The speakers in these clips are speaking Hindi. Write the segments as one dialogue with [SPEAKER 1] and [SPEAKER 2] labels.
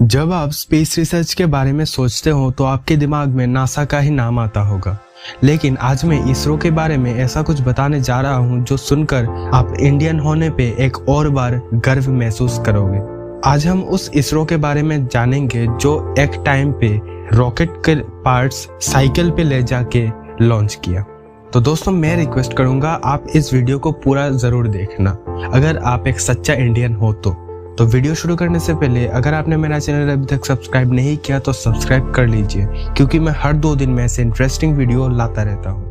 [SPEAKER 1] जब आप स्पेस रिसर्च के बारे में सोचते हो तो आपके दिमाग में नासा का ही नाम आता होगा, लेकिन आज मैं इसरो के बारे में ऐसा कुछ बताने जा रहा हूं जो सुनकर आप इंडियन होने पे एक और बार गर्व महसूस करोगे। आज हम उस इसरो के बारे में जानेंगे जो एक टाइम पे रॉकेट के पार्ट्स साइकिल पे ले जाके लॉन्च किया। तो दोस्तों, मैं रिक्वेस्ट करूंगा आप इस वीडियो को पूरा जरूर देखना अगर आप एक सच्चा इंडियन हो तो वीडियो शुरू करने से पहले अगर आपने मेरा चैनल अभी तक सब्सक्राइब नहीं किया तो सब्सक्राइब कर लीजिए, क्योंकि मैं हर 2 दिन में ऐसे इंटरेस्टिंग वीडियो लाता रहता हूँ।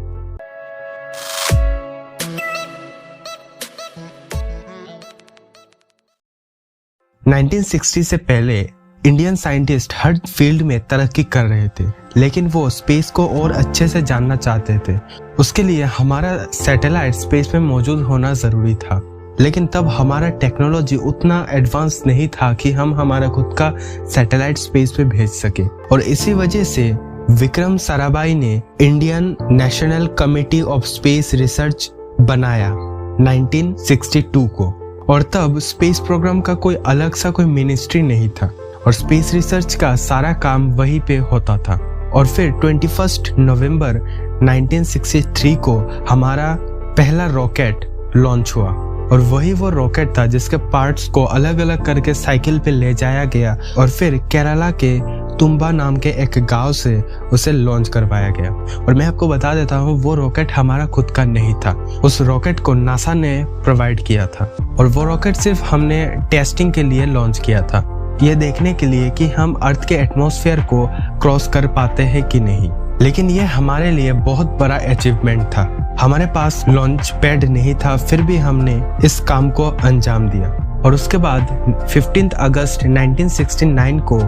[SPEAKER 1] नाइनटीन 1960 से पहले इंडियन साइंटिस्ट हर फील्ड में तरक्की कर रहे थे, लेकिन वो स्पेस को और अच्छे से जानना चाहते थे। उसके लिए हमारा सैटेलाइट स्पेस में मौजूद होना जरूरी था, लेकिन तब हमारा टेक्नोलॉजी उतना एडवांस नहीं था कि हम हमारा खुद का सैटेलाइट स्पेस पे भेज सके। और इसी वजह से विक्रम साराभाई ने Indian national committee of space research बनाया 1962 को। और तब स्पेस प्रोग्राम का कोई अलग सा कोई मिनिस्ट्री नहीं था और स्पेस रिसर्च का सारा काम वहीं पे होता था। और फिर 21 नवंबर 1963 को हमारा पहला रॉकेट लॉन्च हुआ, और वही वो रॉकेट था जिसके पार्ट्स को अलग अलग करके साइकिल पे ले जाया गया और फिर केरला के तुम्बा नाम के एक गांव से उसे लॉन्च करवाया गया। और मैं आपको बता देता हूँ, वो रॉकेट हमारा खुद का नहीं था, उस रॉकेट को नासा ने प्रोवाइड किया था। और वो रॉकेट सिर्फ हमने टेस्टिंग के लिए लॉन्च किया था, ये देखने के लिए कि हम अर्थ के एटमॉस्फेयर को क्रॉस कर पाते हैं कि नहीं। लेकिन ये हमारे लिए बहुत बड़ा अचीवमेंट था। हमारे पास लॉन्च पैड नहीं था, फिर भी हमने इस काम को अंजाम दिया। और उसके बाद 15 अगस्त 1969 को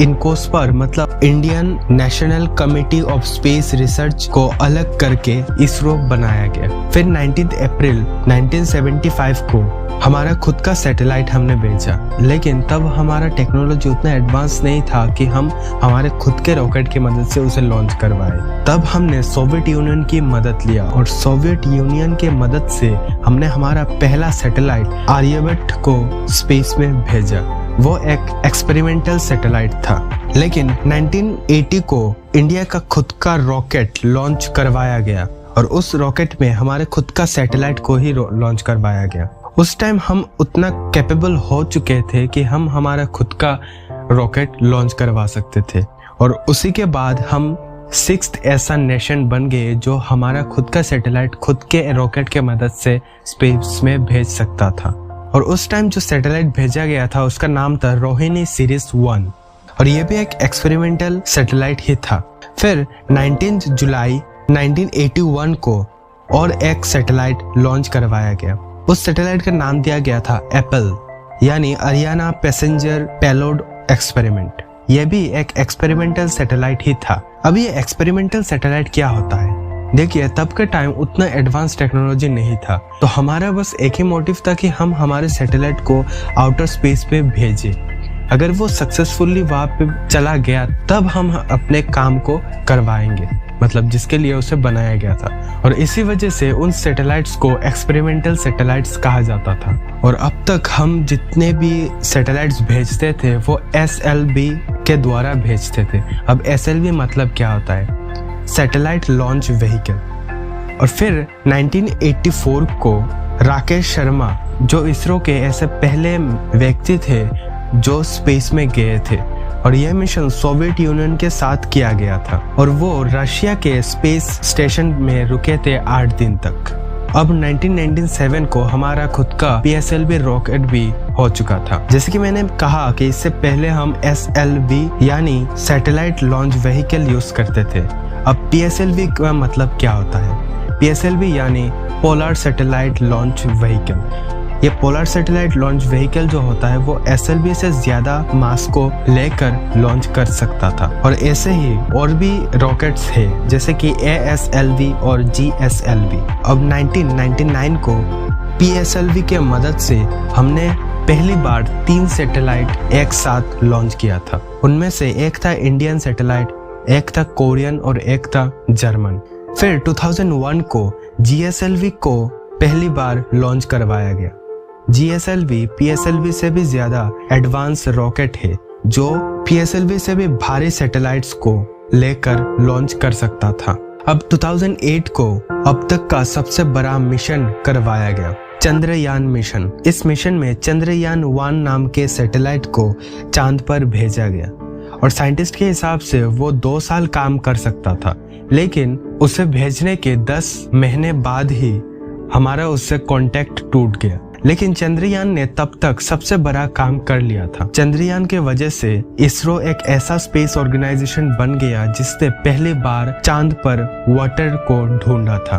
[SPEAKER 1] इनकोस्पर मतलब Indian national committee of space research को अलग करके इसरो बनाया गया। फिर 19 अप्रैल 1975 को हमारा खुद का सैटेलाइट हमने भेजा, लेकिन तब हमारा टेक्नोलॉजी उतना एडवांस नहीं था कि हम हमारे खुद के रॉकेट की मदद से उसे लॉन्च करवाए। तब हमने सोवियत यूनियन की मदद लिया और सोवियत यूनियन के मदद से हमने हमारा पहला सैटेलाइट आर्यभट्ट को स्पेस में भेजा। वो एक एक्सपेरिमेंटल सैटेलाइट था, लेकिन 1980 को इंडिया का खुद का रॉकेट लॉन्च करवाया गया और उस रॉकेट में हमारे खुद का सैटेलाइट को ही लॉन्च करवाया गया। उस टाइम हम उतना कैपेबल हो चुके थे कि हम हमारा खुद का रॉकेट लॉन्च करवा सकते थे। और उसी के बाद हम 6th ऐसा नेशन बन गए जो हमारा खुद का सैटेलाइट खुद के रॉकेट के मदद से स्पेस में भेज सकता था। और उस टाइम जो सैटेलाइट भेजा गया था उसका नाम था रोहिणी सीरीज 1, और ये भी एक एक्सपेरिमेंटल सैटेलाइट ही था। फिर 19 जुलाई 1981 को और एक सैटेलाइट लॉन्च करवाया गया। उस सैटेलाइट का नाम दिया गया था एप्पल, यानी अरियाना पैसेंजर पेलोड एक्सपेरिमेंट। यह भी एक एक्सपेरिमेंटल सैटेलाइट ही था। अब ये एक्सपेरिमेंटल सैटेलाइट क्या होता है? देखिए, तब के टाइम उतना एडवांस टेक्नोलॉजी नहीं था, तो हमारा बस एक ही मोटिव था कि हम हमारे सैटेलाइट को आउटर स्पेस पे भेजें। अगर वो सक्सेसफुली वहां पे चला गया तब हम अपने काम को करवाएंगे, मतलब जिसके लिए उसे बनाया गया था। और इसी वजह से उन सैटेलाइट्स को एक्सपेरिमेंटल सैटेलाइट्स कहा जाता था। और अब तक हम जितने भी सैटेलाइट्स भेजते थे वो SLV के द्वारा भेजते थे। अब SLV मतलब क्या होता है? Satellite launch vehicle. और फिर 1984 को राकेश शर्मा, जो इसरो के ऐसे पहले व्यक्ति थे जो स्पेस में गए थे, और यह मिशन सोवियत यूनियन के साथ किया गया था, और वो रशिया के स्पेस स्टेशन में रुके थे 8 दिन तक। अब 1997 को हमारा खुद का PSLV रॉकेट भी हो चुका था। जैसे कि मैंने कहा कि इससे पहले हम SLV यानी सैटेलाइट लॉन्च व्हीकल यूज करते थे। अब PSLV का मतलब क्या होता है? PSLV यानी पोलर सैटेलाइट लॉन्च व्हीकल। ये पोलर सैटेलाइट लॉन्च व्हीकल जो होता है वो SLV से ज्यादा मास को लेकर लॉन्च कर सकता था। और ऐसे ही और भी रॉकेट्स हैं, जैसे कि ASLV और GSLV। अब 1999 को PSLV के मदद से हमने पहली बार 3 सैटेलाइट एक साथ लॉन्च किया था। उनमें से एक था इंडियन सैटेलाइट, एक था कोरियन और एक था जर्मन। फिर 2001 को GSLV को पहली बार लॉन्च करवाया गया। GSLV PSLV से भी ज्यादा एडवांस रॉकेट है जो PSLV से भी भारी सैटेलाइट्स को लेकर लॉन्च कर सकता था। अब 2008 को अब तक का सबसे बड़ा मिशन करवाया गया, चंद्रयान मिशन। इस मिशन में चंद्रयान 1 नाम के सैटेलाइट को चांद पर भेजा गया और साइंटिस्ट के हिसाब से वो 2 साल काम कर सकता था, लेकिन उसे भेजने के 10 महीने बाद ही हमारा उससे कांटेक्ट टूट गया। लेकिन चंद्रयान ने तब तक सबसे बड़ा काम कर लिया था। चंद्रयान के वजह से इसरो एक ऐसा स्पेस ऑर्गेनाइजेशन बन गया जिसने पहली बार चांद पर वाटर को ढूंढा था।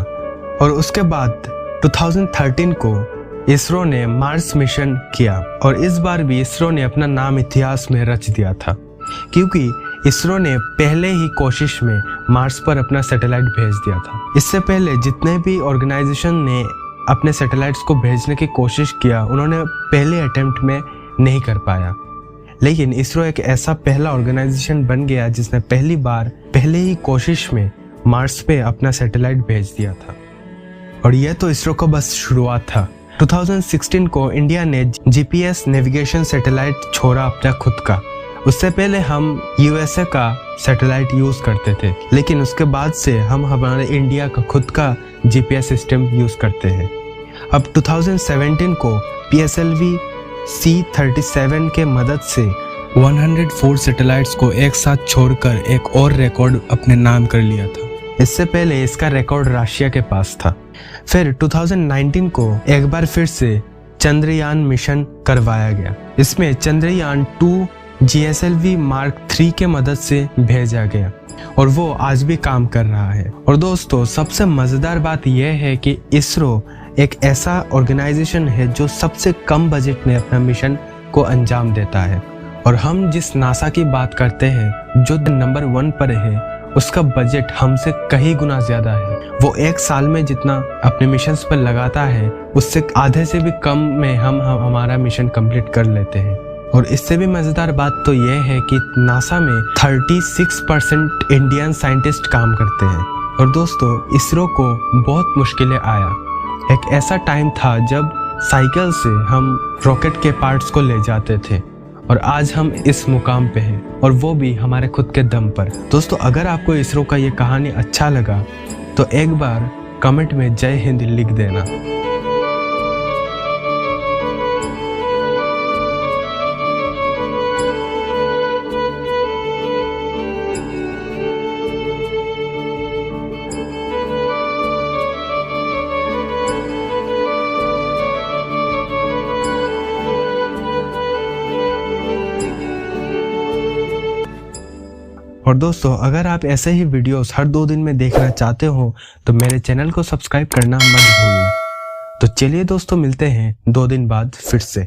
[SPEAKER 1] और उसके बाद 2013 को इसरो ने मार्स मिशन किया और इस बार भी इसरो ने अपना नाम इतिहास में रच दिया था, क्योंकि इसरो ने पहले ही कोशिश में मार्स पर अपना सैटेलाइट भेज दिया था। इससे पहले जितने भी ऑर्गेनाइजेशन ने अपने सैटेलाइट्स को भेजने की कोशिश किया, उन्होंने पहले अटेम्प्ट में नहीं कर पाया। लेकिन इसरो एक ऐसा पहला ऑर्गेनाइजेशन बन गया जिसने पहले ही कोशिश में मार्स पे अपना सैटेलाइट भेज दिया था। और यह तो इसरो का बस शुरुआत था। 2016 को इंडिया ने GPS नेविगेशन सैटेलाइट छोड़ा अपना खुद का। उससे पहले हम USA का सैटेलाइट यूज करते थे, लेकिन उसके बाद से हम हमारे इंडिया का खुद का GPS सिस्टम यूज करते हैं। अब 2017 को PSLV C-37 के मदद से 104 सैटेलाइट्स को एक साथ छोड़कर एक और रिकॉर्ड अपने नाम कर लिया था। इससे पहले इसका रिकॉर्ड रशिया के पास था। फिर 2019 को एक बार फिर से चंद्रयान मिशन करवाया गया। इसमें चंद्रयान 2 GSLV Mark 3 के मदद से भेजा गया और वो आज भी काम कर रहा है। और दोस्तों, सबसे मजेदार बात यह है कि इसरो एक ऐसा ऑर्गेनाइजेशन है जो सबसे कम बजट में अपना मिशन को अंजाम देता है। और हम जिस नासा की बात करते हैं जो नंबर 1 पर है, उसका बजट हमसे कई गुना ज्यादा है। वो एक साल में जितना अपने मिशंस पर लगाता है, उससे आधे से भी कम में हम हमारा मिशन कंप्लीट कर लेते हैं। और इससे भी मजेदार बात तो यह है कि नासा में 36% इंडियन साइंटिस्ट काम करते हैं। और दोस्तों, इसरो को बहुत मुश्किलें आया। एक ऐसा टाइम था जब साइकिल से हम रॉकेट के पार्ट्स को ले जाते थे और आज हम इस मुकाम पे हैं, और वो भी हमारे खुद के दम पर। दोस्तों, अगर आपको इसरो का ये कहानी अच्छा लगा तो एक बार कमेंट में जय हिंद लिख देना। और दोस्तों, अगर आप ऐसे ही वीडियोस हर 2 दिन में देखना चाहते हो तो मेरे चैनल को सब्सक्राइब करना मत भूलना। तो चलिए दोस्तों, मिलते हैं 2 दिन बाद फिर से।